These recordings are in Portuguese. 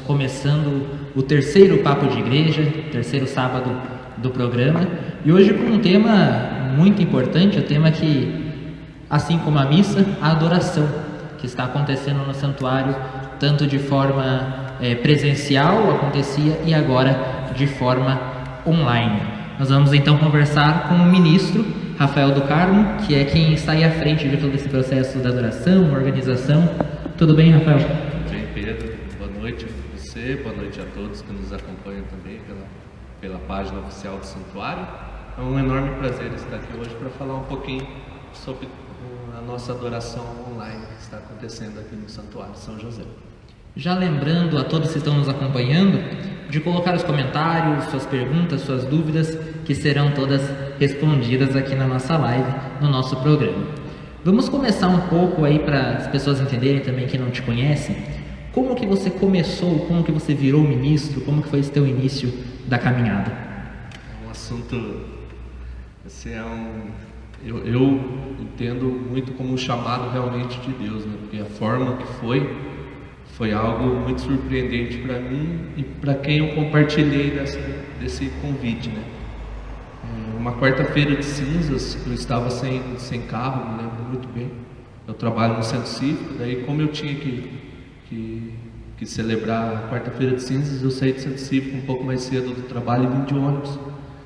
começando o terceiro Papo de Igreja, terceiro sábado do programa, e hoje com um tema muito importante, o tema que, assim como a missa, a adoração, que está acontecendo no santuário, tanto de forma presencial, acontecia, e agora de forma online. Nós vamos então conversar com o ministro Rafael do Carmo, que é quem está aí à frente de todo esse processo da adoração, organização. Tudo bem, Rafael? Tudo bem, Pedro. Boa noite a você, boa noite a todos que nos acompanham também pela página oficial do Santuário. É um enorme prazer estar aqui hoje para falar um pouquinho sobre a nossa adoração online que está acontecendo aqui no Santuário de São José. Já lembrando a todos que estão nos acompanhando de colocar os comentários, suas perguntas, suas dúvidas, que serão todas respondidas aqui na nossa live, no nosso programa. Vamos começar um pouco aí para as pessoas entenderem também que não te conhecem. Como que você começou, como que você virou ministro, como que foi esse teu início da caminhada? É um assunto, eu entendo muito como um chamado realmente de Deus, né? Porque a forma que foi algo muito surpreendente para mim e para quem eu compartilhei desse convite, né? Uma quarta-feira de cinzas, eu estava sem carro, me lembro muito bem. Eu trabalho no centro cívico, daí como eu tinha que celebrar a quarta-feira de cinzas, eu saí do centro cívico um pouco mais cedo do trabalho e vim de ônibus.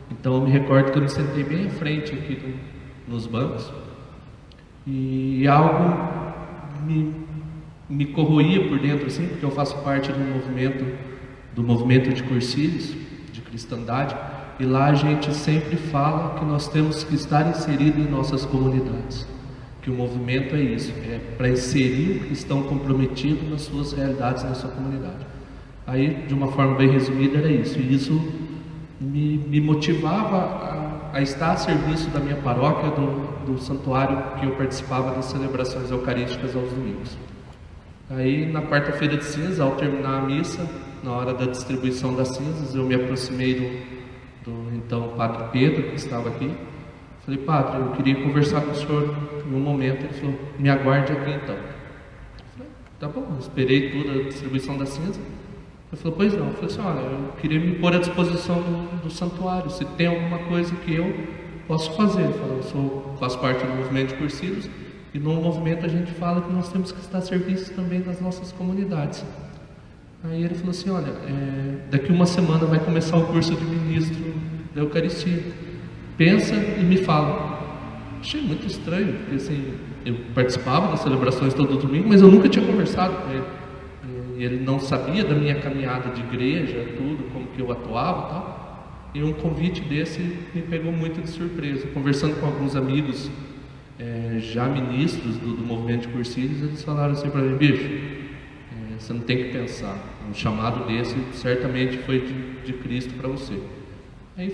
Então eu me recordo que eu me sentei bem à frente aqui nos bancos e algo me corroía por dentro, assim, porque eu faço parte do movimento de Cursilhos, de cristandade, e lá a gente sempre fala que nós temos que estar inserido em nossas comunidades, que o movimento é isso, é para inserir o cristão comprometido nas suas realidades, na sua comunidade. Aí, de uma forma bem resumida, era isso, e isso me motivava a estar a serviço da minha paróquia, do santuário que eu participava das celebrações eucarísticas aos domingos. Aí, na quarta-feira de cinza, ao terminar a missa, na hora da distribuição das cinzas, eu me aproximei do então Padre Pedro, que estava aqui. Falei: Padre, eu queria conversar com o senhor em um momento. Ele falou: me aguarde aqui então. Eu falei: tá bom, eu esperei toda a distribuição da cinza. Ele falou: pois não. Eu falei assim: olha, eu queria me pôr à disposição do santuário, se tem alguma coisa que eu posso fazer. Ele falou: eu faço parte do movimento de Cursilhos, e no movimento a gente fala que nós temos que estar a serviço também das nossas comunidades. Aí ele falou assim: olha, daqui uma semana vai começar o curso de ministro da Eucaristia. Pensa e me fala. Achei muito estranho, porque assim, eu participava das celebrações todo domingo, mas eu nunca tinha conversado com ele. E ele não sabia da minha caminhada de igreja, tudo, como que eu atuava e tal. E um convite desse me pegou muito de surpresa. Conversando com alguns amigos já ministros do movimento de Cursilhos, eles falaram assim para mim: bicho, você não tem que pensar, um chamado desse certamente foi de Cristo para você. Aí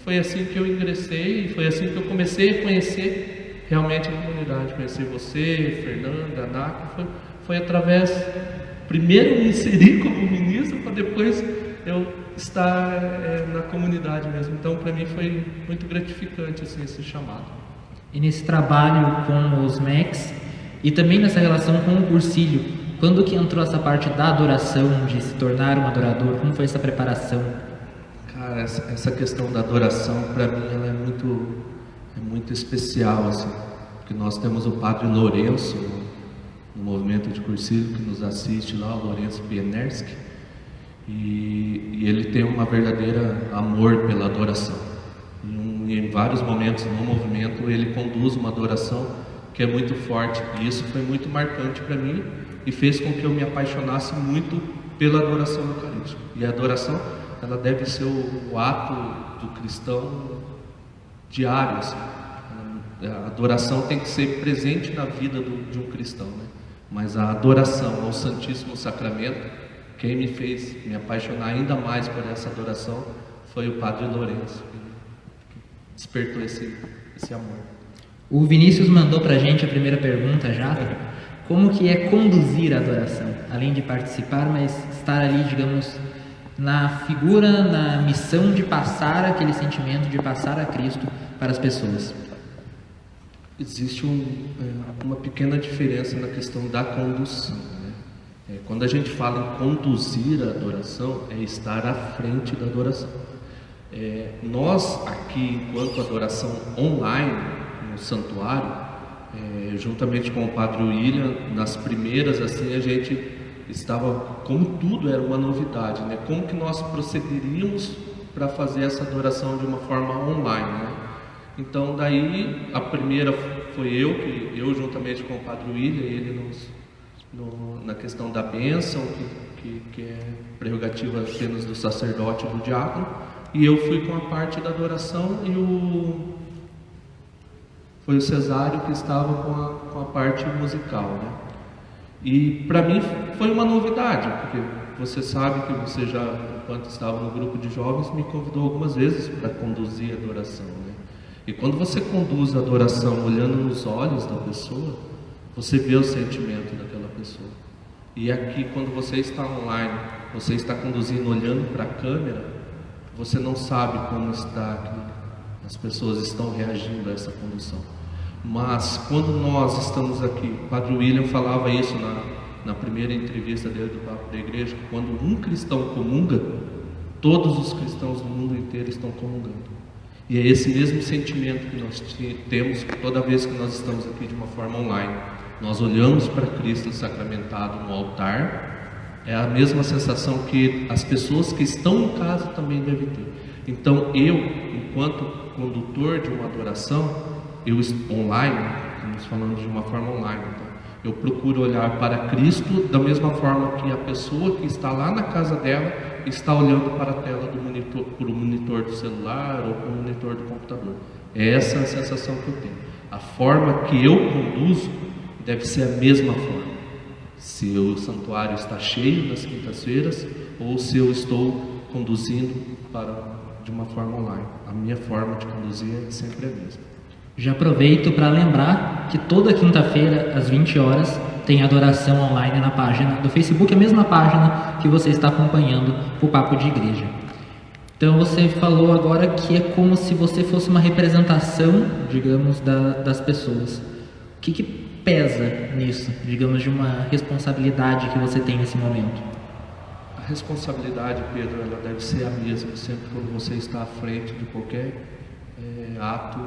foi assim que eu ingressei, foi assim que eu comecei a conhecer realmente a comunidade, conhecer você, Fernanda, Anácia. Foi através, primeiro me inserir como ministro, para depois eu estar na comunidade mesmo. Então para mim foi muito gratificante assim, esse chamado. E nesse trabalho com os MECs e também nessa relação com o Cursilho, quando que entrou essa parte da adoração, de se tornar um adorador? Como foi essa preparação? Cara, essa questão da adoração, para mim, ela é muito especial, assim, porque nós temos o Padre Lourenço no movimento de Cursilho, que nos assiste lá, o Lourenço Bienerski, e ele tem uma verdadeira amor pela adoração. E em vários momentos no movimento ele conduz uma adoração que é muito forte, e isso foi muito marcante para mim e fez com que eu me apaixonasse muito pela adoração eucarística. E a adoração, ela deve ser o ato do cristão diário, assim. A adoração tem que ser presente na vida de um cristão, né? Mas a adoração ao Santíssimo Sacramento, quem me fez me apaixonar ainda mais por essa adoração foi o Padre Lourenço, que despertou esse amor. O Vinícius mandou pra gente a primeira pergunta já. Como que é conduzir a adoração? Além de participar, mas estar ali, digamos, na figura, na missão de passar aquele sentimento, de passar a Cristo para as pessoas. Existe uma pequena diferença na questão da condução, né? Quando a gente fala em conduzir a adoração, é estar à frente da adoração. Nós aqui, enquanto adoração online no santuário, juntamente com o Padre William, nas primeiras assim a gente estava, como tudo era uma novidade, né? Como que nós procederíamos para fazer essa adoração de uma forma online, né? Então daí a primeira foi eu juntamente com o Padre William, ele na questão da bênção, que é prerrogativa apenas do sacerdote e do diácono, e eu fui com a parte da adoração foi o Cesário que estava com a parte musical, né? E para mim foi uma novidade, porque você sabe que você já, enquanto estava no grupo de jovens, me convidou algumas vezes para conduzir a adoração, né? E quando você conduz a adoração olhando nos olhos da pessoa, você vê o sentimento daquela pessoa. E aqui, quando você está online, você está conduzindo olhando para a câmera, você não sabe como as pessoas estão reagindo a essa condução. Mas quando nós estamos aqui, o Padre William falava isso na primeira entrevista dele do Papo da Igreja, que quando um cristão comunga, todos os cristãos do mundo inteiro estão comungando. E é esse mesmo sentimento que nós temos toda vez que nós estamos aqui de uma forma online. Nós olhamos para Cristo sacramentado no altar, é a mesma sensação que as pessoas que estão em casa também devem ter. Então eu, enquanto condutor de uma adoração, online, estamos falando de uma forma online, então, eu procuro olhar para Cristo da mesma forma que a pessoa que está lá na casa dela está olhando para a tela do monitor, por um monitor do celular ou por um monitor do computador. É essa a sensação que eu tenho. A forma que eu conduzo deve ser a mesma forma. Se o santuário está cheio nas quintas-feiras ou se eu estou conduzindo de uma forma online. A minha forma de conduzir é sempre a mesma. Já aproveito para lembrar que toda quinta-feira, às 20 horas, tem adoração online na página do Facebook, a mesma página que você está acompanhando o Papo de Igreja. Então você falou agora que é como se você fosse uma representação, digamos, das pessoas. O que pesa nisso, digamos, de uma responsabilidade que você tem nesse momento? A responsabilidade, Pedro, ela deve ser a mesma sempre quando você está à frente de qualquer ato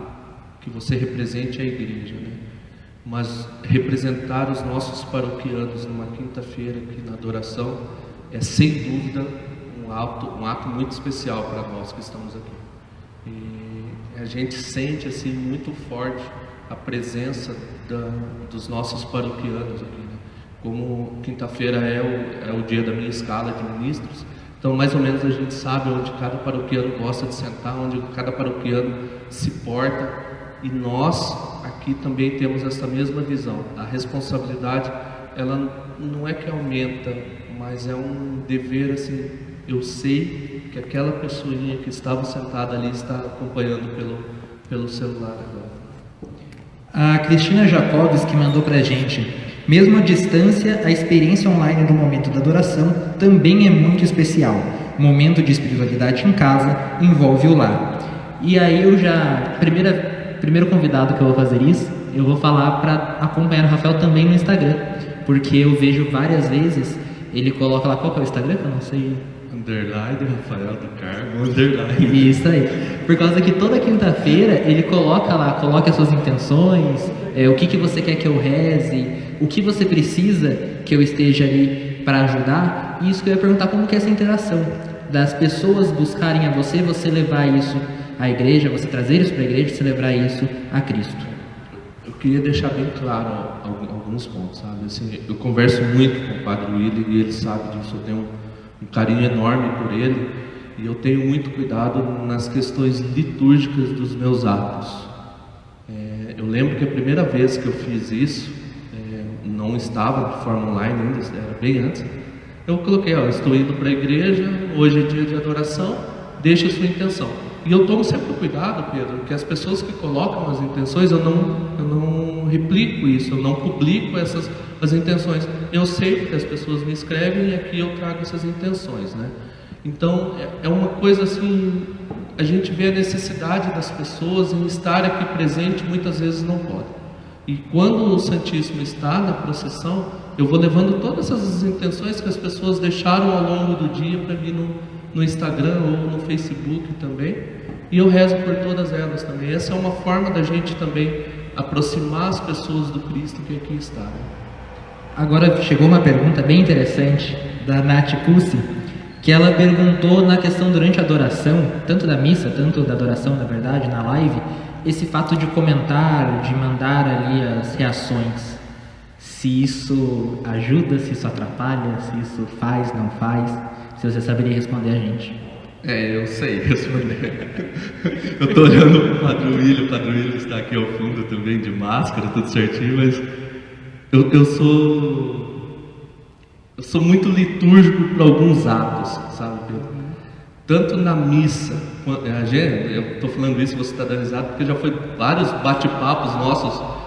que você represente a igreja, né? Mas representar os nossos paroquianos numa quinta-feira aqui na adoração é sem dúvida um ato muito especial para nós que estamos aqui. E a gente sente assim muito forte a presença dos nossos paroquianos aqui, né? Como quinta-feira é o dia da minha escala de ministros, então mais ou menos a gente sabe onde cada paroquiano gosta de sentar, onde cada paroquiano se porta. E nós aqui também temos essa mesma visão. A responsabilidade, ela não é que aumenta, mas é um dever assim. Eu sei que aquela pessoinha que estava sentada ali está acompanhando pelo celular agora. A Cristina Jacobs que mandou pra gente: mesmo à distância, a experiência online do momento da adoração também é muito especial. O momento de espiritualidade em casa envolve o lar. E aí primeiro convidado que eu vou fazer isso, eu vou falar para acompanhar o Rafael também no Instagram, porque eu vejo várias vezes, ele coloca lá, qual que é o Instagram? Eu não sei. Underline Rafael do Carmo, underline. Isso aí. Por causa que toda quinta-feira ele coloca lá, coloca as suas intenções, o que você quer que eu reze, o que você precisa que eu esteja ali para ajudar. E isso que eu ia perguntar, como que é essa interação das pessoas buscarem a você levar isso à igreja, você trazer isso para a igreja, celebrar isso a Cristo. Eu queria deixar bem claro alguns pontos, sabe? Assim, eu converso muito com o Padre William e ele sabe disso, eu tenho um carinho enorme por ele e eu tenho muito cuidado nas questões litúrgicas dos meus atos. Eu lembro que a primeira vez que eu fiz isso, não estava de forma online ainda, era bem antes, eu coloquei, estou indo para a igreja, hoje é dia de adoração, deixe a sua intenção. E eu tomo sempre cuidado, Pedro, que as pessoas que colocam as intenções, eu não replico isso, eu não publico as intenções. Eu sei que as pessoas me escrevem e aqui eu trago essas intenções, né? Então, é uma coisa assim, a gente vê a necessidade das pessoas em estar aqui presente, muitas vezes não pode. E quando o Santíssimo está na procissão, eu vou levando todas essas intenções que as pessoas deixaram ao longo do dia para mim no Instagram ou no Facebook também, e eu rezo por todas elas também. Essa é uma forma da gente também aproximar as pessoas do Cristo que aqui está. Agora chegou uma pergunta bem interessante da Nath Pussi, que ela perguntou na questão durante a adoração, tanto da missa, tanto da adoração, na verdade, na live, esse fato de comentar, de mandar ali as reações, se isso ajuda, se isso atrapalha, se isso faz, não faz, se você saberia responder a gente. Eu sei responder. Eu estou olhando para o Padre William está aqui ao fundo também de máscara, tudo certinho, mas eu sou muito litúrgico para alguns atos, sabe, Pedro? Tanto na missa, eu estou falando isso, você está dando risada, porque já foi vários bate-papos nossos,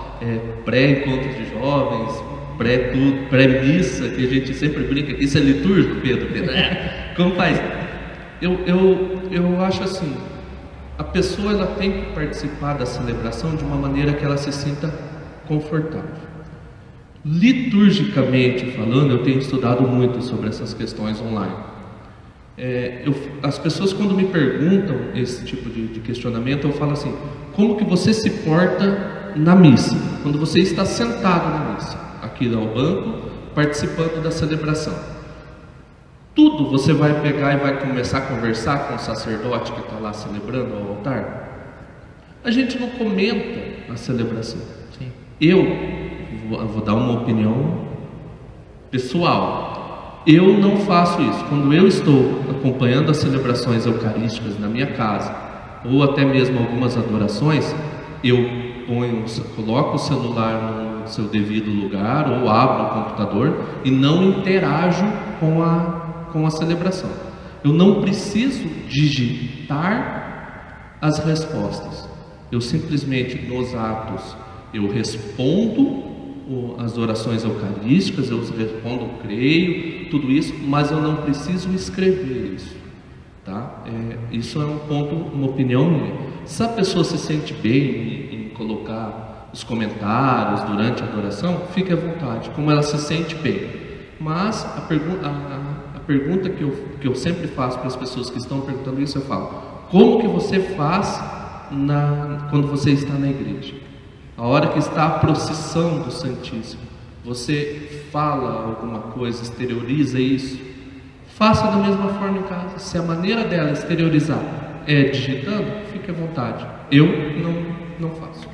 pré-encontros de jovens, pré-missa, que a gente sempre brinca, isso é litúrgico, Pedro? Como faz? Eu acho assim, a pessoa ela tem que participar da celebração de uma maneira que ela se sinta confortável. Liturgicamente falando, eu tenho estudado muito sobre essas questões online. As pessoas quando me perguntam esse tipo de questionamento, eu falo assim: como que você se porta na missa? Quando você está sentado na missa, aqui no banco, participando da celebração. Tudo você vai pegar e vai começar a conversar com o sacerdote que está lá celebrando ao altar? A gente não comenta a celebração. Sim. Eu vou dar uma opinião pessoal. Eu não faço isso. Quando eu estou acompanhando as celebrações eucarísticas na minha casa, ou até mesmo algumas adorações, eu coloco o celular no seu devido lugar, ou abro o computador e não interajo com a celebração. Eu não preciso digitar as respostas. Eu simplesmente, nos atos, eu respondo as orações eucarísticas, eu respondo, creio, tudo isso, mas eu não preciso escrever isso, tá? Isso é um ponto, uma opinião minha. Se a pessoa se sente bem em colocar os comentários durante a adoração, fique à vontade, como ela se sente bem. Mas a pergunta que eu sempre faço para as pessoas que estão perguntando isso, eu falo: como que você faz quando você está na igreja? A hora que está a procissão do Santíssimo, você fala alguma coisa, exterioriza isso? Faça da mesma forma em casa. Se a maneira dela exteriorizar é digitando, fique à vontade. Eu não faço.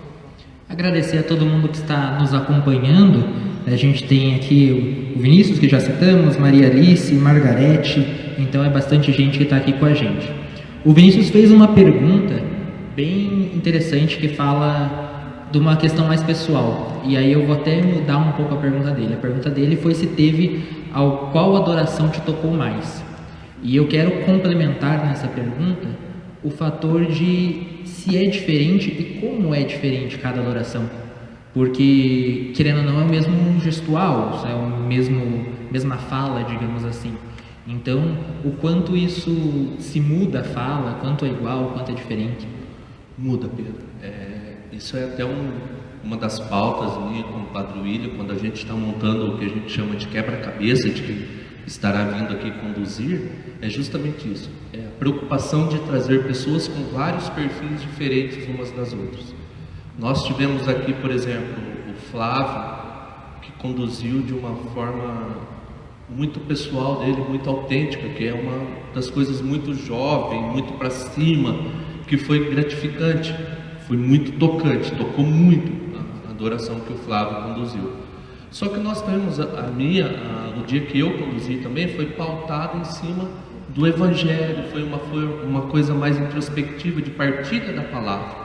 Agradecer a todo mundo que está nos acompanhando. A gente tem aqui o Vinícius, que já citamos, Maria Alice, Margarete, então é bastante gente que está aqui com a gente. O Vinícius fez uma pergunta bem interessante que fala de uma questão mais pessoal, e aí eu vou até mudar um pouco a pergunta dele. A pergunta dele foi se teve qual adoração te tocou mais, e eu quero complementar nessa pergunta o fator de se é diferente e como é diferente cada adoração, porque querendo ou não é o mesmo gestual, é o mesma fala, digamos assim. Então o quanto isso se muda a fala, quanto é igual, quanto é diferente? Muda, Pedro. Isso é até uma das pautas minha com o Padre William, quando a gente está montando o que a gente chama de quebra-cabeça, de quem estará vindo aqui conduzir, é justamente isso. É a preocupação de trazer pessoas com vários perfis diferentes umas das outras. Nós tivemos aqui, por exemplo, o Flávio, que conduziu de uma forma muito pessoal dele, muito autêntica, que é uma das coisas muito jovem, muito para cima, que foi gratificante. Foi muito tocante, tocou muito a adoração que o Flávio conduziu. Só que nós temos o dia que eu conduzi também foi pautado em cima do Evangelho, foi uma coisa mais introspectiva, de partilha da palavra.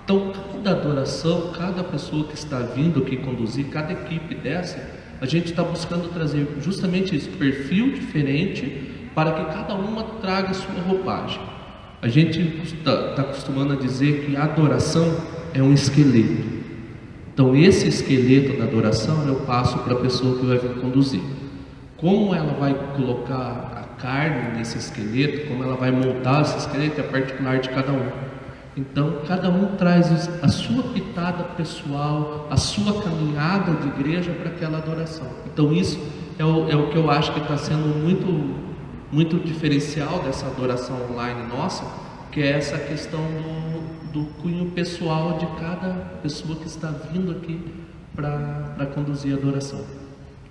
Então, cada adoração, cada pessoa que está vindo aqui conduzir, cada equipe dessa, a gente está buscando trazer justamente isso, perfil diferente, para que cada uma traga a sua roupagem. A gente está acostumando a dizer que a adoração é um esqueleto. Então esse esqueleto da adoração eu passo para a pessoa que vai vir conduzir. Como ela vai colocar a carne nesse esqueleto, como ela vai montar esse esqueleto é particular de cada um. Então, cada um traz a sua pitada pessoal, a sua caminhada de igreja para aquela adoração. Então, isso é o que eu acho que está sendo muito diferencial dessa adoração online nossa, que é essa questão do cunho pessoal de cada pessoa que está vindo aqui para conduzir a adoração.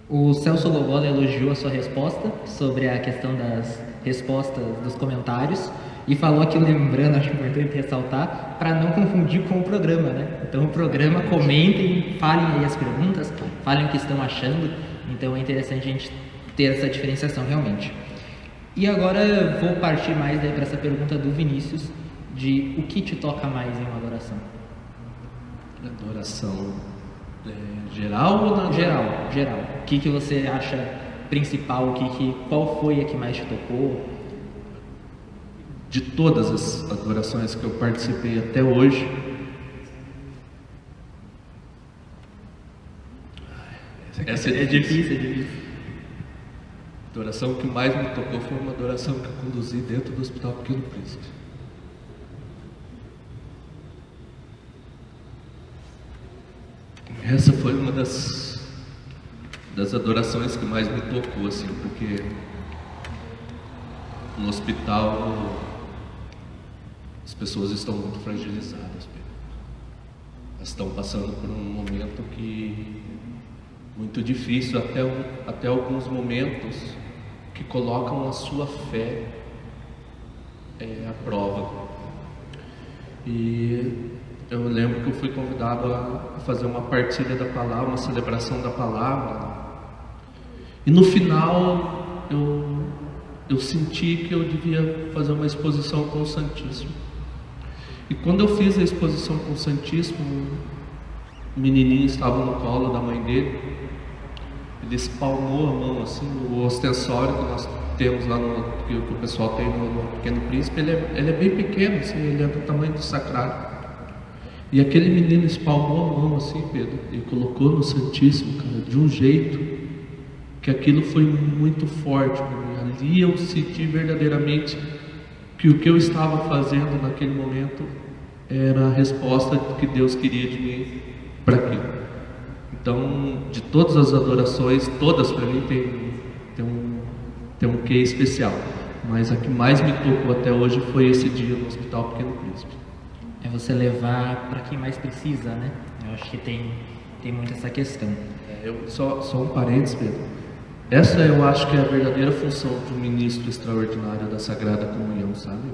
O Celso Lobola elogiou a sua resposta sobre a questão das respostas dos comentários e falou aqui, lembrando, acho importante ressaltar, para não confundir com o programa, né? Então o programa, comentem, falem aí as perguntas, falem o que estão achando, então é interessante a gente ter essa diferenciação realmente. E agora vou partir mais para essa pergunta do Vinícius, de o que te toca mais em uma adoração? Adoração geral ou na geral? O que você acha principal? Qual foi a que mais te tocou? De todas as adorações que eu participei até hoje, essa é difícil. A adoração que mais me tocou foi uma adoração que eu conduzi dentro do Hospital Pequeno Príncipe. Essa foi uma das adorações que mais me tocou, assim, porque no hospital as pessoas estão muito fragilizadas. Elas estão passando por um momento muito difícil, até alguns momentos que colocam a sua fé à prova. E eu lembro que eu fui convidado a fazer uma partilha da palavra, uma celebração da palavra. E no final eu senti que eu devia fazer uma exposição com o Santíssimo. E quando eu fiz a exposição com o Santíssimo, o menininho estava no colo da mãe dele. Ele espalmou a mão assim, o ostensório que nós temos lá que o pessoal tem no Pequeno Príncipe, ele é bem pequeno, assim, ele é do tamanho do sacrário. E aquele menino espalmou a mão assim, Pedro, e colocou no Santíssimo, cara, de um jeito que aquilo foi muito forte para mim. Ali eu senti verdadeiramente que o que eu estava fazendo naquele momento era a resposta que Deus queria de mim para aquilo. Então, de todas as adorações, todas para mim tem um quê especial, mas a que mais me tocou até hoje foi esse dia no Hospital Pequeno Príncipe. É você levar para quem mais precisa, né? Eu acho que tem muito essa questão. Só um parênteses, Pedro. Essa eu acho que é a verdadeira função de um ministro extraordinário da Sagrada Comunhão, sabe?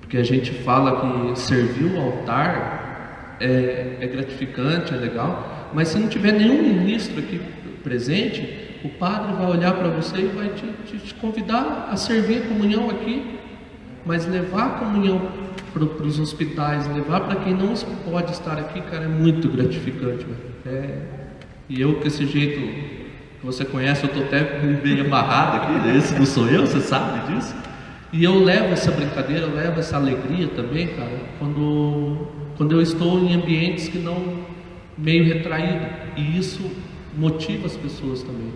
Porque a gente fala que servir o altar é gratificante, é legal, mas se não tiver nenhum ministro aqui presente, o padre vai olhar para você e vai te convidar a servir a comunhão aqui, mas levar a comunhão para os hospitais, levar para quem não pode estar aqui, cara, é muito gratificante. E eu, com esse jeito que você conhece, eu estou até meio amarrado aqui, esse não sou eu, você sabe disso? E eu levo essa brincadeira, eu levo essa alegria também, cara, quando eu estou em ambientes que não, meio retraído, e isso motiva as pessoas também,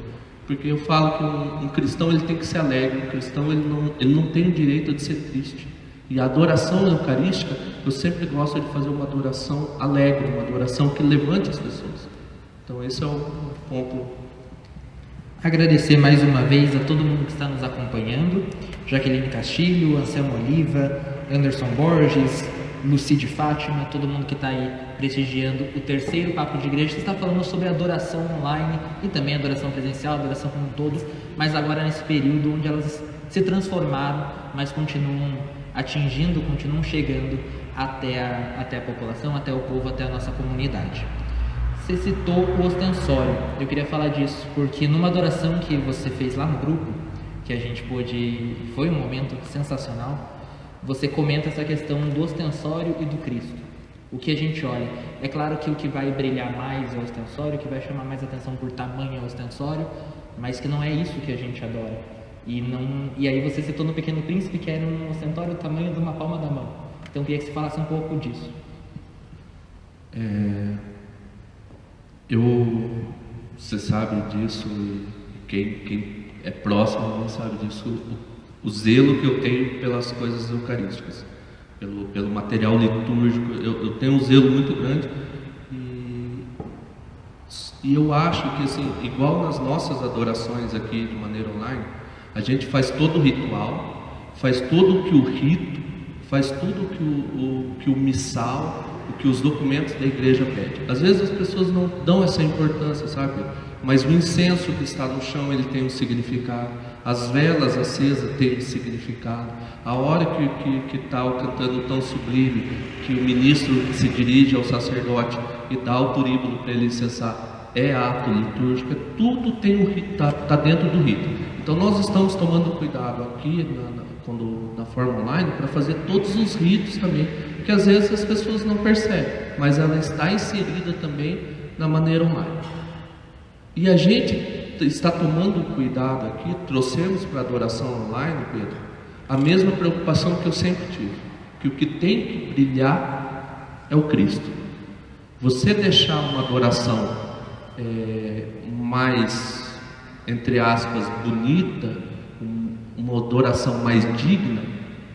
porque eu falo que um cristão ele tem que ser alegre, um cristão ele não tem o direito de ser triste. E a adoração eucarística, eu sempre gosto de fazer uma adoração alegre, uma adoração que levante as pessoas. Então esse é o ponto. Agradecer mais uma vez a todo mundo que está nos acompanhando, Jaqueline Castilho, Anselmo Oliva, Anderson Borges, Luci de Fátima, todo mundo que está aí prestigiando o terceiro Papo de Igreja, que está falando sobre adoração online e também adoração presencial, adoração como um todo, mas agora nesse período onde elas se transformaram, mas continuam atingindo, continuam chegando até a população, até o povo, até a nossa comunidade. Você citou o ostensório, eu queria falar disso, porque numa adoração que você fez lá no grupo, que a gente pôde, foi um momento sensacional, você comenta essa questão do ostensório e do Cristo. O que a gente olha, é claro que o que vai brilhar mais é o ostensório, o que vai chamar mais atenção por tamanho é o ostensório, mas que não é isso que a gente adora. E aí você citou no Pequeno Príncipe que era um ostensório do tamanho de uma palma da mão. Então eu queria que você falasse um pouco disso. Você sabe disso, e quem é próximo sabe disso, o zelo que eu tenho pelas coisas eucarísticas. pelo material litúrgico. Eu tenho um zelo muito grande e eu acho que, assim, igual nas nossas adorações aqui de maneira online, a gente faz todo o ritual, faz tudo o que o rito, faz tudo o que o missal, o que os documentos da igreja pedem. Às vezes as pessoas não dão essa importância, sabe? Mas o incenso que está no chão, ele tem um significado. As velas acesas têm um significado. A hora que está o cantando tão sublime, que o ministro se dirige ao sacerdote e dá o turíbulo para ele incensar, é ato litúrgico. Tudo tem um rito, está dentro do rito. Então nós estamos tomando cuidado aqui na forma online para fazer todos os ritos também, que às vezes as pessoas não percebem, mas ela está inserida também na maneira online. E a gente está tomando cuidado aqui, trouxemos para a adoração online, Pedro, a mesma preocupação que eu sempre tive, que o que tem que brilhar é o Cristo. Você deixar uma adoração mais, entre aspas, bonita, uma adoração mais digna,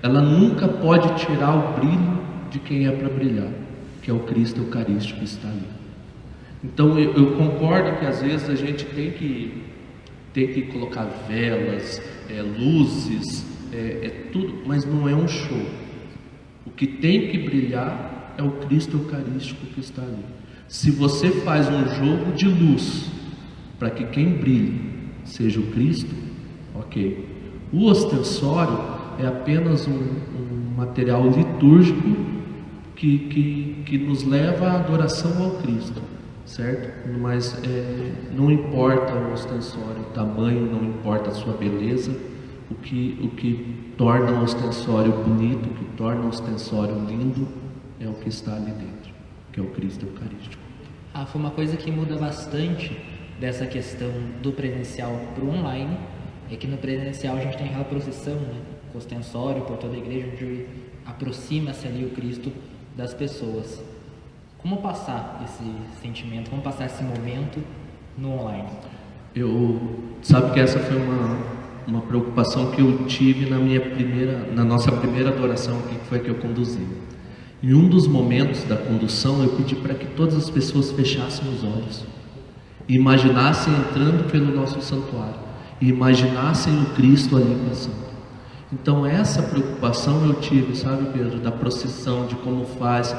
ela nunca pode tirar o brilho de quem é para brilhar, que é o Cristo Eucarístico que está ali. Então eu concordo que às vezes a gente tem que colocar velas, luzes, tudo, mas não é um show. O que tem que brilhar é o Cristo Eucarístico que está ali. Se você faz um jogo de luz para que quem brilhe seja o Cristo, ok. O ostensório é apenas um material litúrgico que nos leva à adoração ao Cristo, certo? Mas não importa o ostensório, o tamanho, não importa a sua beleza. O que torna o ostensório bonito, o que torna o ostensório lindo, é o que está ali dentro, que é o Cristo Eucarístico. Foi uma coisa que muda bastante dessa questão do presencial para o online, é que no presencial a gente tem aquela procissão, né, com o ostensório por toda a igreja, onde aproxima-se ali o Cristo das pessoas. Como passar esse sentimento, como passar esse momento no online? Sabe que essa foi uma preocupação que eu tive na nossa primeira adoração aqui, que foi a que eu conduzi. Em um dos momentos da condução, eu pedi para que todas as pessoas fechassem os olhos e imaginassem entrando pelo nosso santuário e imaginassem o Cristo ali passando. Então essa preocupação eu tive, sabe, Pedro, da procissão, de como faz.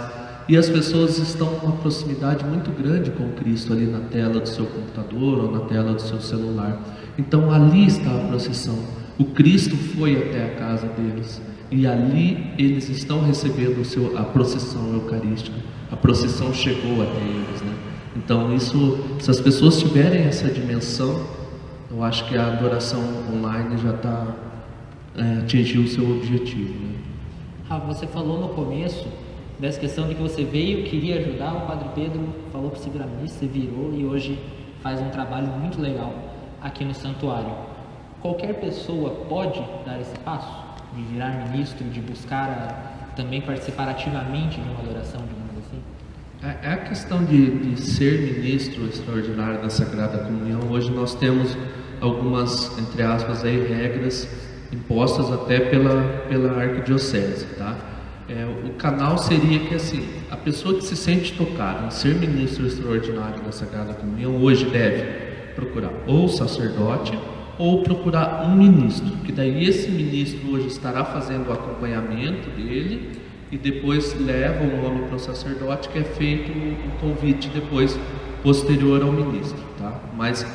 E as pessoas estão com uma proximidade muito grande com o Cristo ali na tela do seu computador ou na tela do seu celular. Então ali está a procissão. O Cristo foi até a casa deles e ali eles estão recebendo a procissão eucarística. A procissão chegou até eles, né? Então se as pessoas tiverem essa dimensão, eu acho que a adoração online já atingiu o seu objetivo, né? Você falou no começo dessa questão de que você veio, queria ajudar, o Padre Pedro falou para você virar ministro, você virou e hoje faz um trabalho muito legal aqui no santuário. Qualquer pessoa pode dar esse passo de virar ministro, de buscar também participar ativamente de uma adoração, digamos assim? É a questão de ser ministro extraordinário da Sagrada Comunhão. Hoje nós temos algumas, entre aspas, regras impostas até pela arquidiocese, tá? O canal seria que, assim, a pessoa que se sente tocada em ser ministro extraordinário da Sagrada Comunhão hoje deve procurar ou o sacerdote ou procurar um ministro, que daí esse ministro hoje estará fazendo o acompanhamento dele e depois leva o nome para o sacerdote, que é feito o convite depois, posterior ao ministro, tá? Mas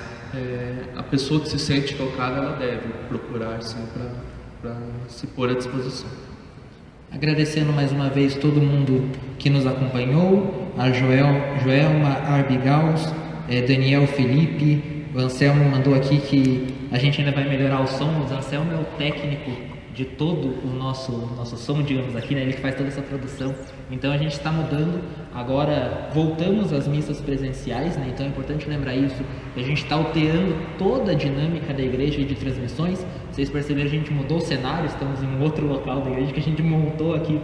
a pessoa que se sente tocada, ela deve procurar, sim, para se pôr à disposição. Agradecendo mais uma vez todo mundo que nos acompanhou, a Joelma Arbigaus, Daniel Felipe, o Anselmo mandou aqui que a gente ainda vai melhorar o som. O Anselmo é o técnico de todo o nosso som, digamos aqui, né? Ele que faz toda essa produção. Então a gente está mudando, agora voltamos às missas presenciais, né? Então é importante lembrar isso. A gente está alterando toda a dinâmica da igreja e de transmissões. Vocês perceberam, a gente mudou o cenário, estamos em um outro local da igreja que a gente montou aqui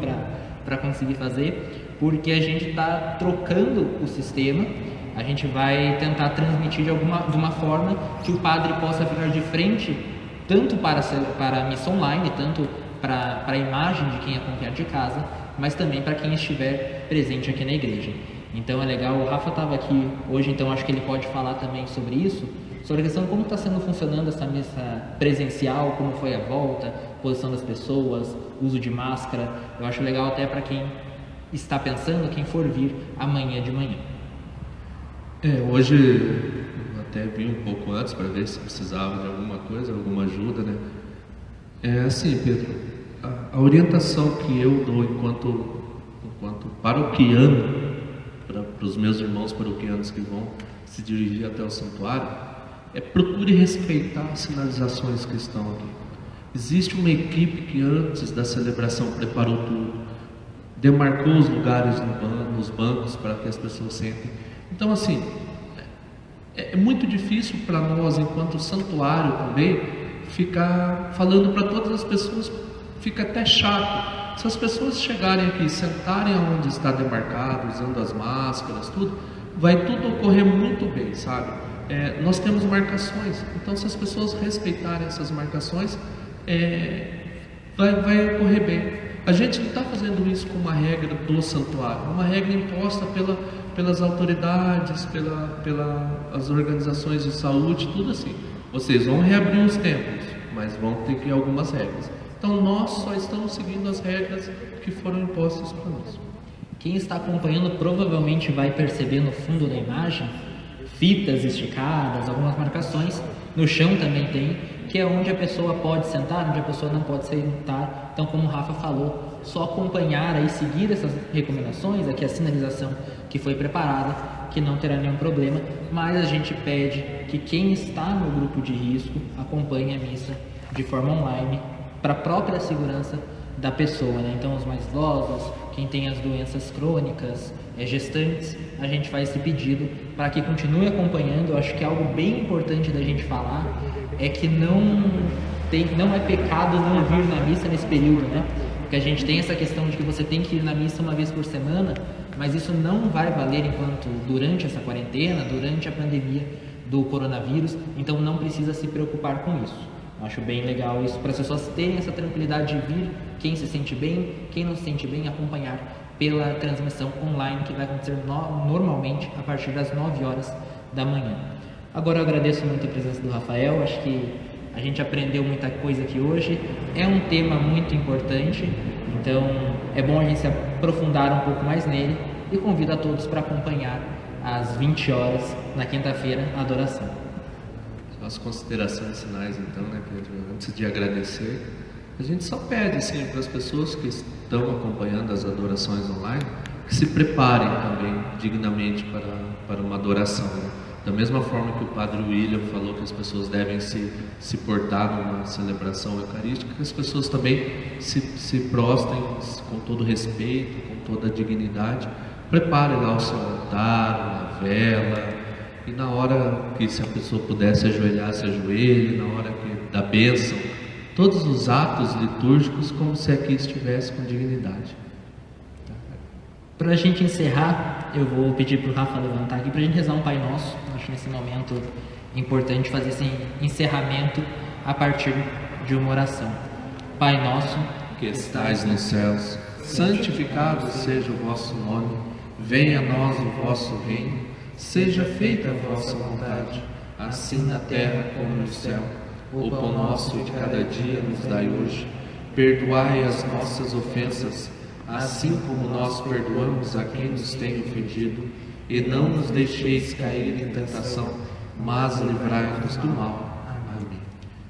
para conseguir fazer, porque a gente está trocando o sistema. A gente vai tentar transmitir de uma forma que o padre possa ficar de frente tanto para a missa online, tanto para a imagem de quem acompanhar de casa, mas também para quem estiver presente aqui na igreja. Então é legal, o Rafa estava aqui hoje, então acho que ele pode falar também sobre isso, sobre a questão de como está sendo funcionando essa missa presencial, como foi a volta, posição das pessoas, uso de máscara. Eu acho legal até para quem está pensando, quem for vir amanhã de manhã. Hoje eu até vim um pouco antes para ver se precisava de alguma coisa, alguma ajuda, né? É assim, Pedro, a orientação que eu dou enquanto paroquiano, para os meus irmãos paroquianos que vão se dirigir até o santuário, procure respeitar as sinalizações que estão aqui. Existe uma equipe que antes da celebração preparou tudo, demarcou os lugares nos bancos para que as pessoas sentem. Então, assim, é muito difícil para nós, enquanto santuário também, ficar falando para todas as pessoas, fica até chato. Se as pessoas chegarem aqui e sentarem onde está demarcado, usando as máscaras, tudo, vai tudo ocorrer muito bem, sabe? Nós temos marcações, então se as pessoas respeitarem essas marcações, vai ocorrer bem. A gente não está fazendo isso como uma regra do santuário, uma regra imposta pelas autoridades, pelas organizações de saúde, tudo assim. Vocês vão reabrir os templos, mas vão ter que ir algumas regras. Então nós só estamos seguindo as regras que foram impostas para nós. Quem está acompanhando provavelmente vai perceber no fundo da imagem fitas esticadas, algumas marcações. No chão também tem, que é onde a pessoa pode sentar, onde a pessoa não pode sentar. Então, como o Rafa falou, só acompanhar e seguir essas recomendações, aqui a sinalização que foi preparada, que não terá nenhum problema, mas a gente pede que quem está no grupo de risco acompanhe a missa de forma online, para a própria segurança da pessoa, né? Então, os mais idosos, quem tem as doenças crônicas, gestantes, a gente faz esse pedido para que continue acompanhando. Eu acho que algo bem importante da gente falar é que não é pecado não vir na missa nesse período, né? Porque a gente tem essa questão de que você tem que ir na missa uma vez por semana, mas isso não vai valer durante essa quarentena, durante a pandemia do coronavírus, então não precisa se preocupar com isso. Acho bem legal isso, para as pessoas terem essa tranquilidade de vir, quem se sente bem, quem não se sente bem, acompanhar pela transmissão online que vai acontecer normalmente a partir das 9 horas da manhã. Agora eu agradeço muito a presença do Rafael, acho que a gente aprendeu muita coisa aqui hoje, é um tema muito importante, então é bom a gente se aprofundar um pouco mais nele e convido a todos para acompanhar às 20 horas na quinta-feira a adoração. As considerações finais, então, né, Pedro? Antes de agradecer, a gente só pede assim, para as pessoas que estão acompanhando as adorações online, que se preparem também dignamente para uma adoração, né? Da mesma forma que o Padre William falou que as pessoas devem se portar numa celebração eucarística, que as pessoas também se prostrem com todo respeito, com toda dignidade, preparem lá o seu altar, a vela. E na hora que, se a pessoa pudesse ajoelhar, se ajoelhe, na hora da bênção, todos os atos litúrgicos como se aqui estivesse com dignidade. Para a gente encerrar, eu vou pedir para o Rafa levantar aqui para a gente rezar um Pai Nosso. Acho nesse momento importante fazer esse encerramento a partir de uma oração. Pai Nosso, que estais nos céus, santificado seja o vosso nome, venha a nós o vosso reino, seja feita a vossa vontade, assim na terra como no céu. O pão nosso de cada dia nos dai hoje. Perdoai as nossas ofensas, assim como nós perdoamos a quem nos tem ofendido. E não nos deixeis cair em tentação, mas livrai-nos do mal. Amém.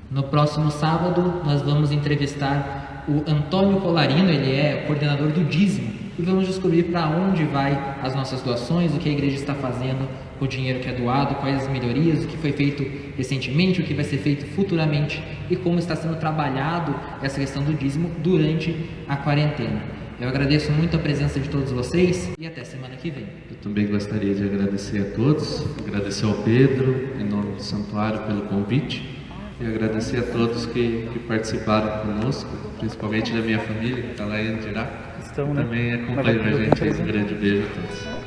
No próximo sábado, nós vamos entrevistar o Antônio Colarino, ele é coordenador do dízimo, e vamos descobrir para onde vai as nossas doações, o que a igreja está fazendo com o dinheiro que é doado, quais as melhorias, o que foi feito recentemente, o que vai ser feito futuramente e como está sendo trabalhado essa questão do dízimo durante a quarentena. Eu agradeço muito a presença de todos vocês e até semana que vem. Eu também gostaria de agradecer a todos, agradecer ao Pedro, em nome do Santuário, pelo convite, e agradecer a todos que participaram conosco, principalmente da minha família, que está lá em Andirá. Também acompanhou a gente. Um grande beijo a todos.